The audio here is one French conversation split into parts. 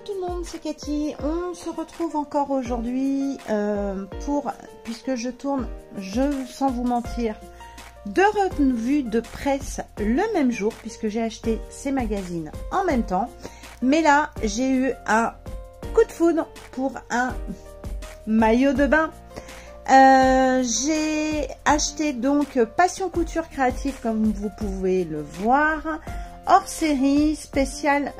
tout le monde, c'est Cathy. On se retrouve encore aujourd'hui puisque je tourne, sans vous mentir, 2 revues de presse le même jour, puisque j'ai acheté ces magazines en même temps. Mais là, j'ai eu un coup de foudre pour un maillot de bain. J'ai acheté donc Passion Couture Créative, comme vous pouvez le voir, hors série spécial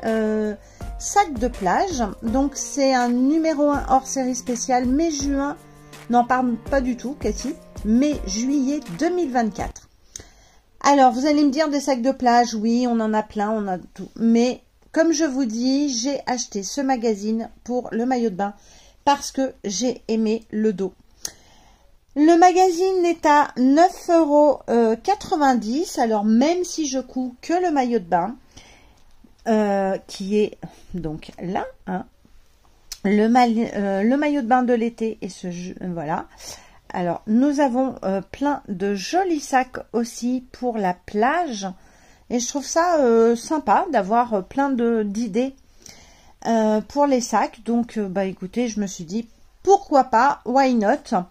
sac de plage. Donc c'est un numéro 1 hors série spécial mai-juin, non pas du tout Cathy, mai-juillet 2024. Alors vous allez me dire, des sacs de plage, oui on en a plein, on a tout, mais comme je vous dis, j'ai acheté ce magazine pour le maillot de bain parce que j'ai aimé le dos. Le magazine est à 9,90 €. Alors même si je couds que le maillot de bain, qui est donc là, hein, le maillot de bain de l'été et voilà. Alors nous avons plein de jolis sacs aussi pour la plage et je trouve ça sympa d'avoir plein d'idées pour les sacs. Donc bah écoutez, je me suis dit pourquoi pas, why not.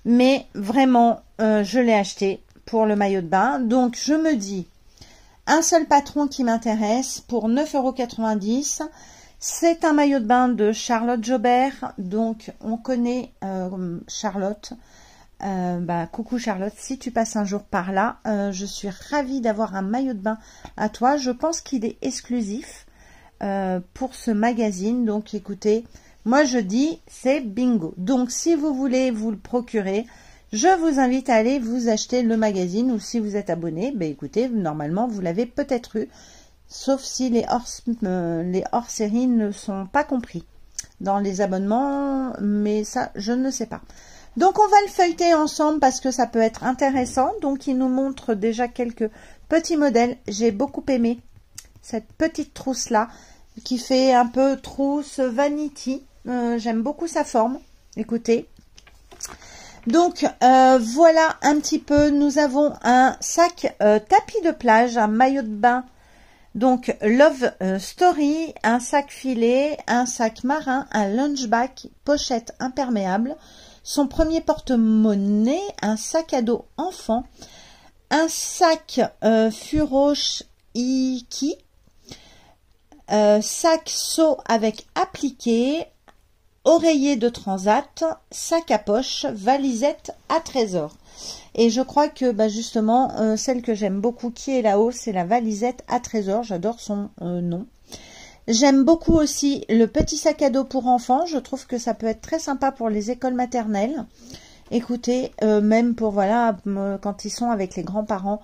Mais vraiment, je l'ai acheté pour le maillot de bain. Donc, je me dis, un seul patron qui m'intéresse pour 9,90 €. C'est un maillot de bain de Charlotte Jobert. Donc, on connaît Charlotte. Coucou Charlotte, si tu passes un jour par là, je suis ravie d'avoir un maillot de bain à toi. Je pense qu'il est exclusif pour ce magazine. Donc, écoutez... Moi, je dis, c'est bingo. Donc, si vous voulez vous le procurer, je vous invite à aller vous acheter le magazine. Ou si vous êtes abonné, ben écoutez, normalement, vous l'avez peut-être eu. Sauf si les hors-séries ne sont pas compris dans les abonnements. Mais ça, je ne sais pas. Donc, on va le feuilleter ensemble parce que ça peut être intéressant. Donc, il nous montre déjà quelques petits modèles. J'ai beaucoup aimé cette petite trousse-là qui fait un peu trousse vanity. J'aime beaucoup sa forme, écoutez. Donc voilà un petit peu, nous avons un sac tapis de plage, un maillot de bain, donc Love Story, un sac filet, un sac marin, un lunchback, pochette imperméable, son premier porte-monnaie, un sac à dos enfant, un sac Furosh Iki, sac seau avec appliqué, oreiller de transat, sac à poche, valisette à trésor. Et je crois que justement, celle que j'aime beaucoup qui est là-haut, c'est la valisette à trésor. J'adore son nom. J'aime beaucoup aussi le petit sac à dos pour enfants. Je trouve que ça peut être très sympa pour les écoles maternelles. Écoutez, même pour voilà quand ils sont avec les grands-parents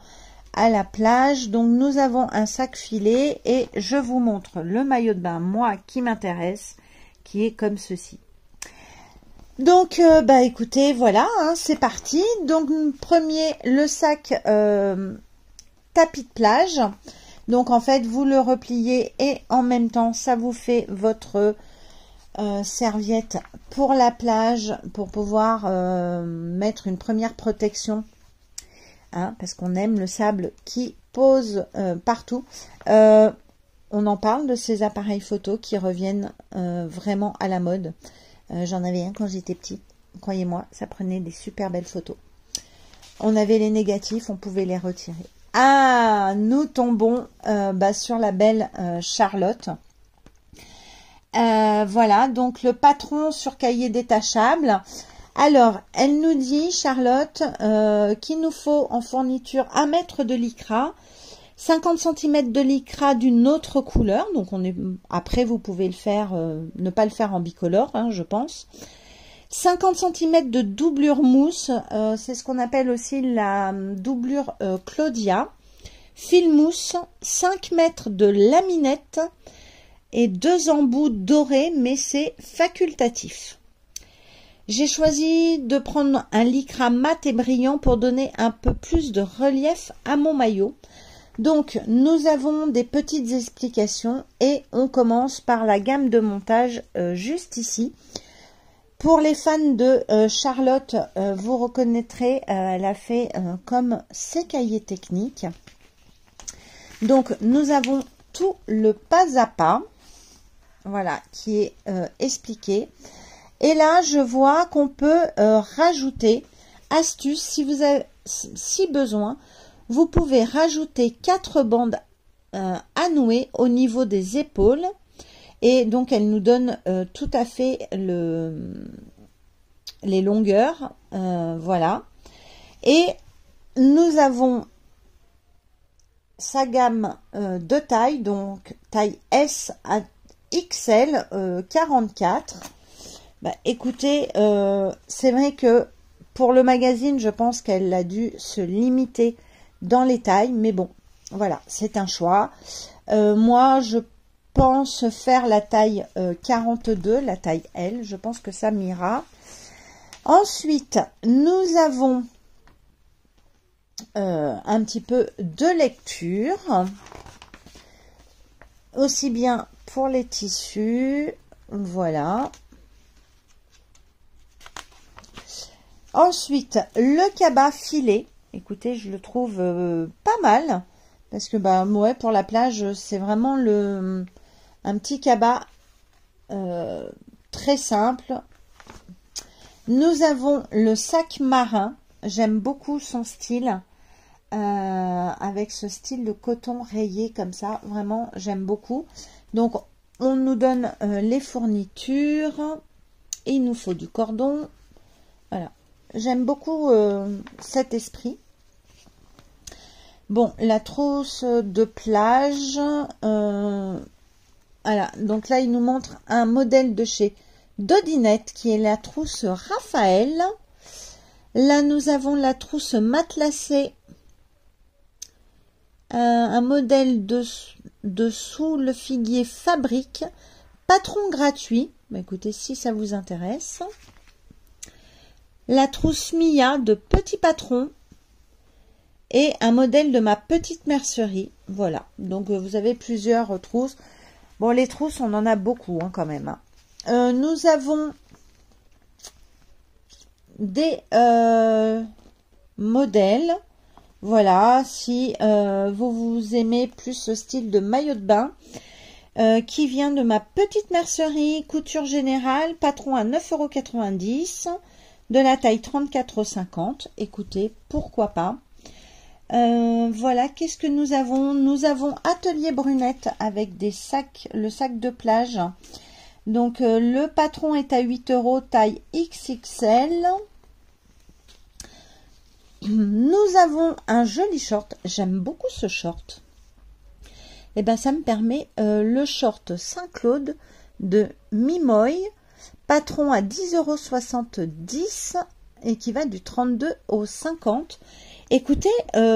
à la plage. Donc nous avons un sac filet et je vous montre le maillot de bain, moi qui m'intéresse, qui est comme ceci. Donc écoutez, voilà, hein, c'est parti. Donc premier, le sac tapis de plage. Donc en fait vous le repliez et en même temps ça vous fait votre serviette pour la plage, pour pouvoir mettre une première protection. Hein, parce qu'on aime le sable qui pose partout. On en parle de ces appareils photo qui reviennent vraiment à la mode. J'en avais un quand j'étais petite. Croyez-moi, ça prenait des super belles photos. On avait les négatifs, on pouvait les retirer. Ah, nous tombons sur la belle Charlotte. Voilà, donc le patron sur cahier détachable. Alors, elle nous dit, Charlotte, qu'il nous faut en fourniture 1 mètre de lycra, 50 cm de lycra d'une autre couleur. Donc, après, vous pouvez le faire, ne pas le faire en bicolore, hein, je pense. 50 cm de doublure mousse, c'est ce qu'on appelle aussi la doublure Claudia. Fil mousse, 5 mètres de laminette et 2 embouts dorés, mais c'est facultatif. J'ai choisi de prendre un lycra mat et brillant pour donner un peu plus de relief à mon maillot. Donc, nous avons des petites explications et on commence par la gamme de montage juste ici. Pour les fans de Charlotte, vous reconnaîtrez, elle a fait comme ses cahiers techniques. Donc, nous avons tout le pas à pas. voilà, qui est expliqué. Et là, je vois qu'on peut rajouter, astuce, si vous avez, si besoin, vous pouvez rajouter 4 bandes à nouer au niveau des épaules. Et donc, elle nous donne tout à fait les longueurs. Voilà. Et nous avons sa gamme de taille, donc taille S à XL 44. Bah, écoutez, c'est vrai que pour le magazine, je pense qu'elle a dû se limiter dans les tailles, mais bon, voilà, c'est un choix. Moi, je pense faire la taille 42, la taille L, je pense que ça m'ira. Ensuite, nous avons un petit peu de lecture, aussi bien pour les tissus, voilà. Ensuite, le cabas filet, écoutez, je le trouve pas mal, parce que bah ouais, pour la plage, c'est vraiment un petit cabas très simple. Nous avons le sac marin, j'aime beaucoup son style. Avec ce style de coton rayé comme ça, vraiment j'aime beaucoup. Donc on nous donne les fournitures, et il nous faut du cordon, voilà, j'aime beaucoup cet esprit. Bon, la trousse de plage, voilà, donc là il nous montre un modèle de chez Dodinette qui est la trousse Raphaël. Là nous avons la trousse matelassée, un modèle de sous le figuier Fabrique, patron gratuit. Bah, écoutez, si ça vous intéresse. La trousse Mia de Petit Patron et un modèle de ma petite mercerie. Voilà, donc vous avez plusieurs trousses. Bon, les trousses, on en a beaucoup hein, quand même. Nous avons des modèles. Voilà, si vous aimez plus ce style de maillot de bain, qui vient de ma petite mercerie, couture générale, patron à 9,90 €, de la taille 34,50 €. Écoutez, pourquoi pas. Voilà, qu'est-ce que nous avons? Nous avons Atelier Brunette avec des sacs, le sac de plage. Donc, le patron est à 8 €, taille XXL. Nous avons un joli short, j'aime beaucoup ce short. Et ben ça me permet le short Saint-Claude de Mimoy, patron à 10,70 € et qui va du 32 au 50. Écoutez,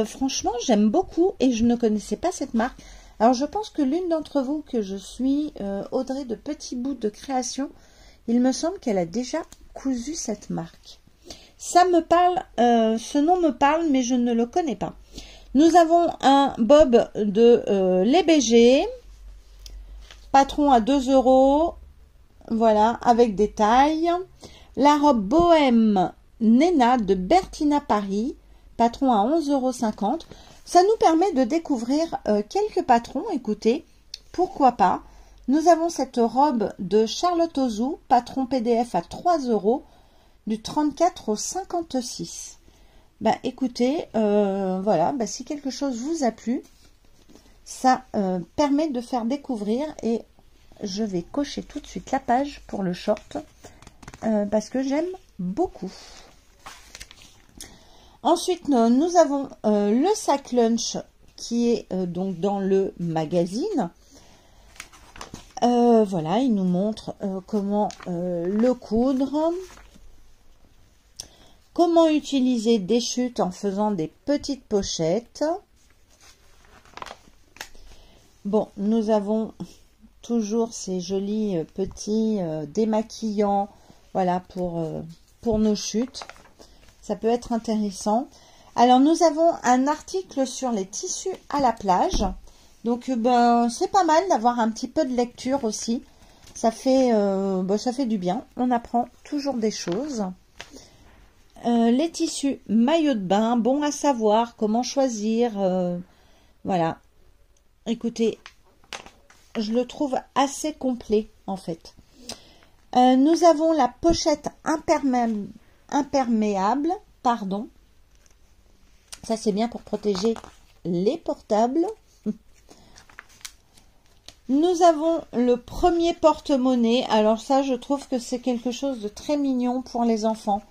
franchement j'aime beaucoup et je ne connaissais pas cette marque. Alors je pense que l'une d'entre vous que je suis, Audrey de Petit Bout de Création, il me semble qu'elle a déjà cousu cette marque. Ça me parle, ce nom me parle, mais je ne le connais pas. Nous avons un bob de Les BG, patron à 2 €, voilà, avec des tailles. La robe Bohème Nena de Bertina Paris, patron à 11,50 €. Ça nous permet de découvrir quelques patrons, écoutez, pourquoi pas. Nous avons cette robe de Charlotte Ozou, patron PDF à 3 €, du 34 au 56. Bah écoutez, voilà, bah, si quelque chose vous a plu, ça permet de faire découvrir et je vais cocher tout de suite la page pour le short parce que j'aime beaucoup. Ensuite, nous avons le sac lunch qui est donc dans le magazine. Voilà, il nous montre comment le coudre. Comment utiliser des chutes en faisant des petites pochettes. Bon, nous avons toujours ces jolis petits démaquillants, voilà, pour nos chutes. Ça peut être intéressant. Alors, nous avons un article sur les tissus à la plage. Donc, ben, c'est pas mal d'avoir un petit peu de lecture aussi. Ça fait du bien. On apprend toujours des choses. Les tissus maillot de bain, bon à savoir comment choisir. Voilà. Écoutez, je le trouve assez complet en fait. Nous avons la pochette imperméable, pardon. Ça c'est bien pour protéger les portables. Nous avons le premier porte-monnaie. Alors ça, je trouve que c'est quelque chose de très mignon pour les enfants.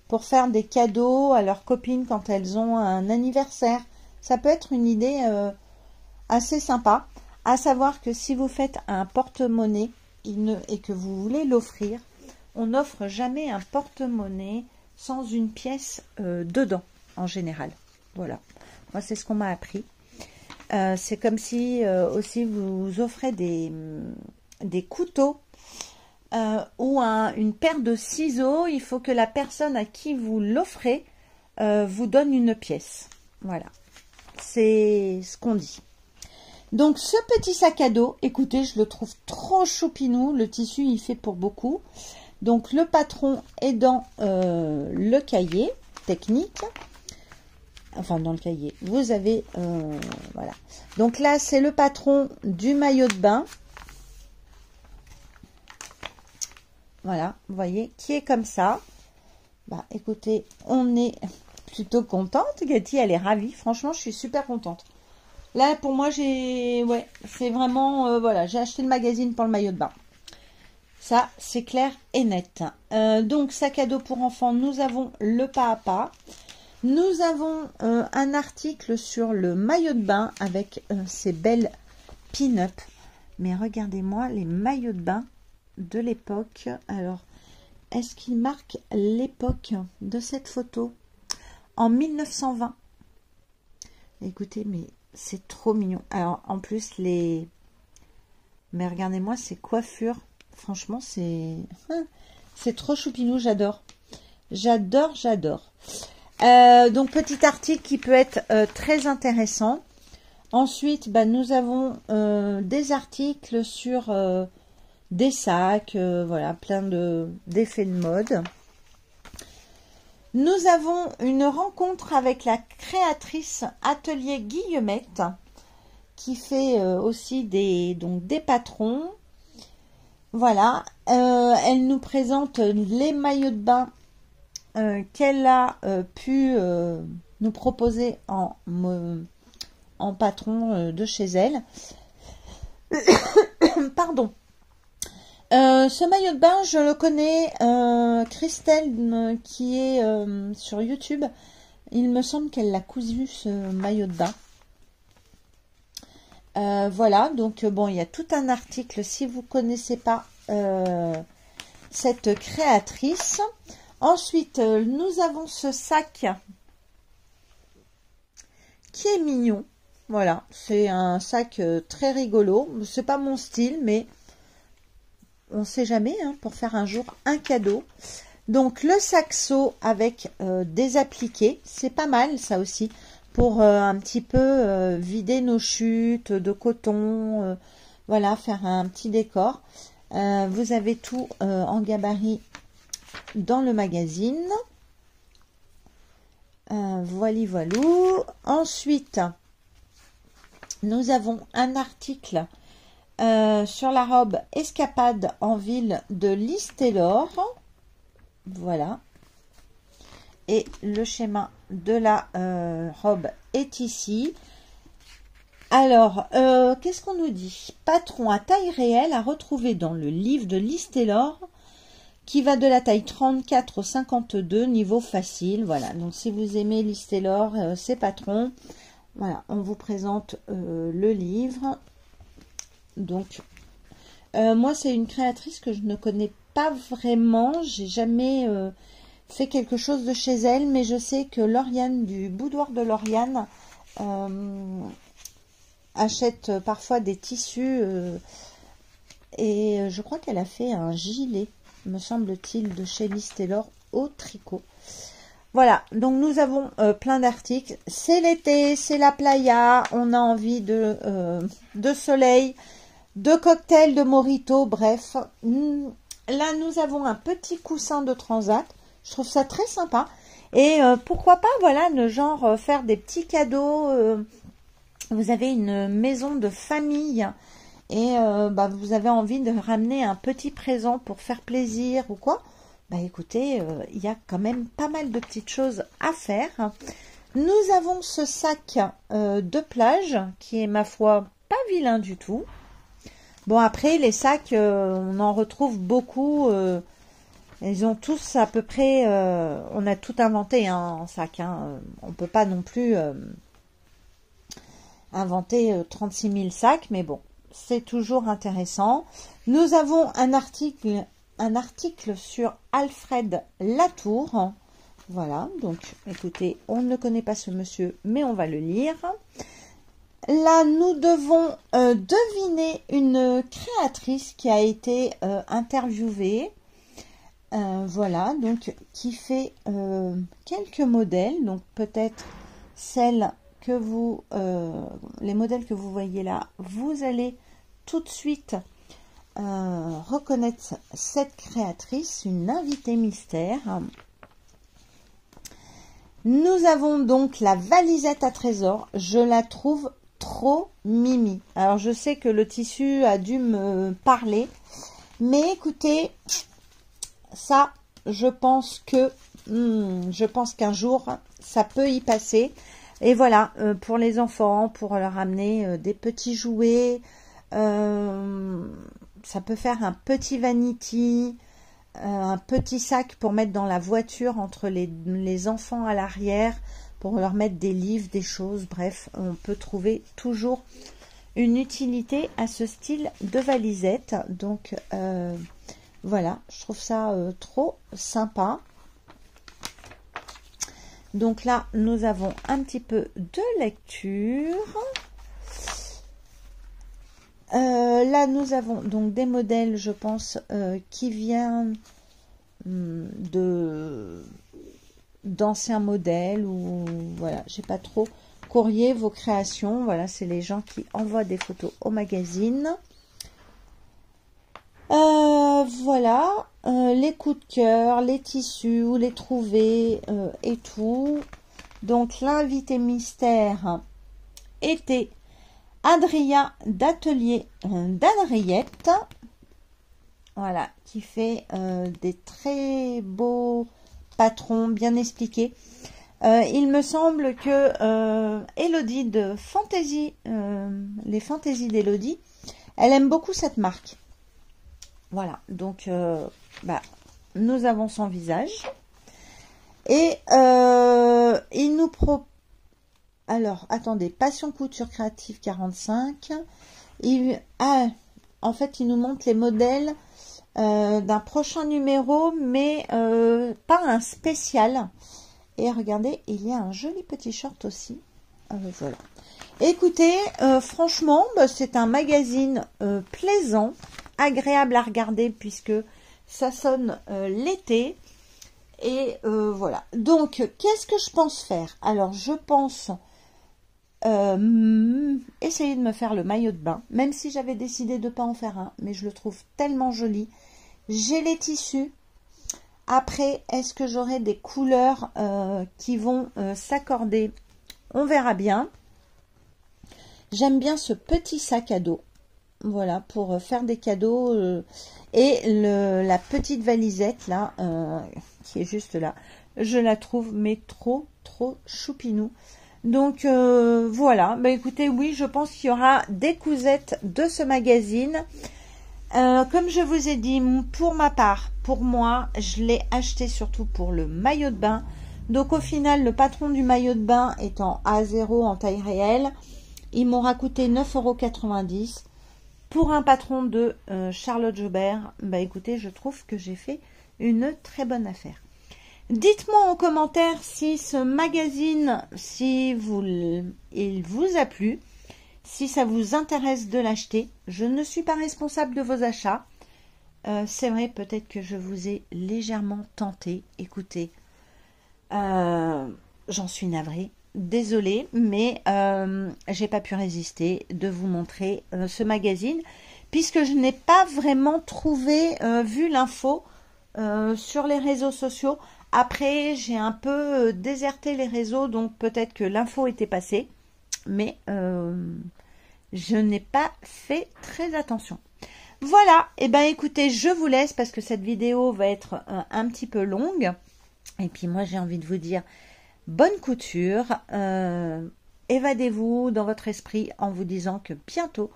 Pour faire des cadeaux à leurs copines quand elles ont un anniversaire. Ça peut être une idée assez sympa. À savoir que si vous faites un porte-monnaie et que vous voulez l'offrir, on n'offre jamais un porte-monnaie sans une pièce dedans, en général. Voilà. Moi, c'est ce qu'on m'a appris. C'est comme si aussi vous offrez des couteaux ou une paire de ciseaux. Il faut que la personne à qui vous l'offrez vous donne une pièce. Voilà, c'est ce qu'on dit. Donc ce petit sac à dos, écoutez, je le trouve trop choupinou. Le tissu, il fait pour beaucoup. Donc le patron est dans le cahier technique. Enfin, dans le cahier, vous avez, voilà. Donc là, c'est le patron du maillot de bain. Voilà, vous voyez, qui est comme ça. Bah, écoutez, on est plutôt contente. Cathy, elle est ravie. Franchement, je suis super contente. Là, pour moi, ouais, c'est vraiment, voilà, j'ai acheté le magazine pour le maillot de bain. Ça, c'est clair et net. Donc, sac à dos pour enfants, nous avons le pas à pas. Nous avons un article sur le maillot de bain avec ces belles pin-up. Mais regardez-moi les maillots de bain de l'époque. Alors, est-ce qu'il marque l'époque de cette photo? En 1920. Écoutez, mais c'est trop mignon. Alors, en plus, mais regardez-moi ces coiffures. Franchement, c'est trop choupinou, j'adore. J'adore, j'adore. Donc petit article qui peut être très intéressant. Ensuite, bah, nous avons des articles sur des sacs, voilà, plein d'effets de mode. Nous avons une rencontre avec la créatrice Atelier Guillemette qui fait aussi des patrons. Voilà, elle nous présente les maillots de bain qu'elle a pu nous proposer en patron de chez elle. Pardon. Ce maillot de bain, je le connais. Christelle, qui est sur YouTube, il me semble qu'elle l'a cousu, ce maillot de bain. Voilà, donc bon, il y a tout un article si vous ne connaissez pas cette créatrice. Ensuite, nous avons ce sac qui est mignon. Voilà, c'est un sac très rigolo. C'est pas mon style, mais on sait jamais, hein, pour faire un jour un cadeau. Donc le saxo avec des appliqués, c'est pas mal ça aussi, pour un petit peu vider nos chutes de coton, voilà, faire un petit décor. Vous avez tout en gabarit dans le magazine. Voilou. Ensuite, nous avons un article sur la robe Escapade en ville de Liz Taylor. Voilà. Et le schéma de la robe est ici. Alors, qu'est-ce qu'on nous dit? Patron à taille réelle à retrouver dans le livre de Liz Taylor, qui va de la taille 34 au 52, niveau facile. Voilà, donc si vous aimez Liz Taylor, ses patrons, voilà, on vous présente le livre. Donc, moi, c'est une créatrice que je ne connais pas vraiment. J'ai jamais fait quelque chose de chez elle, mais je sais que Lauriane, du boudoir de Lauriane, achète parfois des tissus et je crois qu'elle a fait un gilet, me semble-t-il, de chez Liz Taylor au tricot. Voilà, donc nous avons plein d'articles. C'est l'été, c'est la playa, on a envie de soleil, de cocktails, de mojito, bref. Là, nous avons un petit coussin de transat. Je trouve ça très sympa. Et pourquoi pas, voilà, faire des petits cadeaux. Vous avez une maison de famille et vous avez envie de ramener un petit présent pour faire plaisir ou quoi, écoutez, il y a quand même pas mal de petites choses à faire. Nous avons ce sac de plage qui est, ma foi, pas vilain du tout. Bon, après, les sacs, on en retrouve beaucoup. Ils ont tous à peu près... on a tout inventé en sac. On peut pas non plus inventer 36 000 sacs, mais bon, c'est toujours intéressant. Nous avons un article sur Alfred Latour. Voilà, donc écoutez, on ne connaît pas ce monsieur, mais on va le lire. Là, nous devons deviner une créatrice qui a été interviewée. Voilà, donc qui fait quelques modèles. Donc peut-être celles que vous, les modèles que vous voyez là, vous allez tout de suite reconnaître cette créatrice, une invitée mystère. Nous avons donc la valisette à trésor. Je la trouve trop mimi. Alors je sais que le tissu a dû me parler, mais écoutez, ça, je pense qu'un jour ça peut y passer. Et voilà, pour les enfants, pour leur amener des petits jouets, ça peut faire un petit vanity, un petit sac pour mettre dans la voiture entre les enfants à l'arrière, pour leur mettre des livres, des choses, bref, on peut trouver toujours une utilité à ce style de valisette. Donc voilà, je trouve ça trop sympa. Donc là, nous avons un petit peu de lecture. Là, nous avons donc des modèles, je pense, qui viennent d'anciens modèles, ou voilà, j'ai pas trop. Courrier, vos créations, voilà, c'est les gens qui envoient des photos au magazine. Voilà, les coups de cœur, les tissus, où les trouver et tout. Donc l'invité mystère était Adria d'Atelier d'Adriette. Voilà, qui fait des très beaux patrons bien expliqués. Il me semble que Elodie de Fantaisie, les fantaisies d'Elodie, elle aime beaucoup cette marque. Voilà, donc nous avons son visage. Et il nous propose... Alors, attendez, Passion Couture Créative 45. En fait, il nous montre les modèles d'un prochain numéro, mais pas un spécial. Et regardez, il y a un joli petit short aussi. Voilà. Écoutez, franchement, c'est un magazine plaisant, agréable à regarder puisque ça sonne l'été. Et voilà. Donc, qu'est-ce que je pense faire? Alors, je pense essayer de me faire le maillot de bain, même si j'avais décidé de ne pas en faire un, mais je le trouve tellement joli. J'ai les tissus. Après, est-ce que j'aurai des couleurs qui vont s'accorder? On verra bien. J'aime bien ce petit sac à dos. Voilà, pour faire des cadeaux. Et la petite valisette, là, qui est juste là, je la trouve, mais trop choupinou. Donc, voilà. Écoutez, oui, je pense qu'il y aura des cousettes de ce magazine. Comme je vous ai dit, pour ma part, pour moi, je l'ai acheté surtout pour le maillot de bain. Donc au final, le patron du maillot de bain est en A0 en taille réelle. Il m'aura coûté 9,90 €. Pour un patron de Charlotte Jobert, écoutez, je trouve que j'ai fait une très bonne affaire. Dites-moi en commentaire si ce magazine, il vous a plu. Si ça vous intéresse de l'acheter, je ne suis pas responsable de vos achats. C'est vrai, peut-être que je vous ai légèrement tenté. Écoutez, j'en suis navrée. Désolée, mais j'ai pas pu résister de vous montrer ce magazine, puisque je n'ai pas vraiment trouvé, vu l'info sur les réseaux sociaux. Après, j'ai un peu déserté les réseaux, donc peut-être que l'info était passée. Mais Je n'ai pas fait très attention. Voilà, et ben écoutez, je vous laisse parce que cette vidéo va être un petit peu longue. Et puis moi, j'ai envie de vous dire bonne couture. Évadez-vous dans votre esprit en vous disant que bientôt,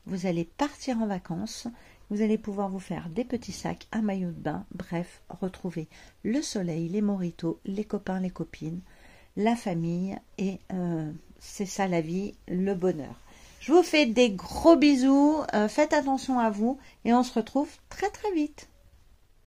vous allez partir en vacances. Vous allez pouvoir vous faire des petits sacs, un maillot de bain. Bref, retrouver le soleil, les mojitos, les copains, les copines, la famille. Et c'est ça la vie, le bonheur. Je vous fais des gros bisous. Faites attention à vous et on se retrouve très très vite.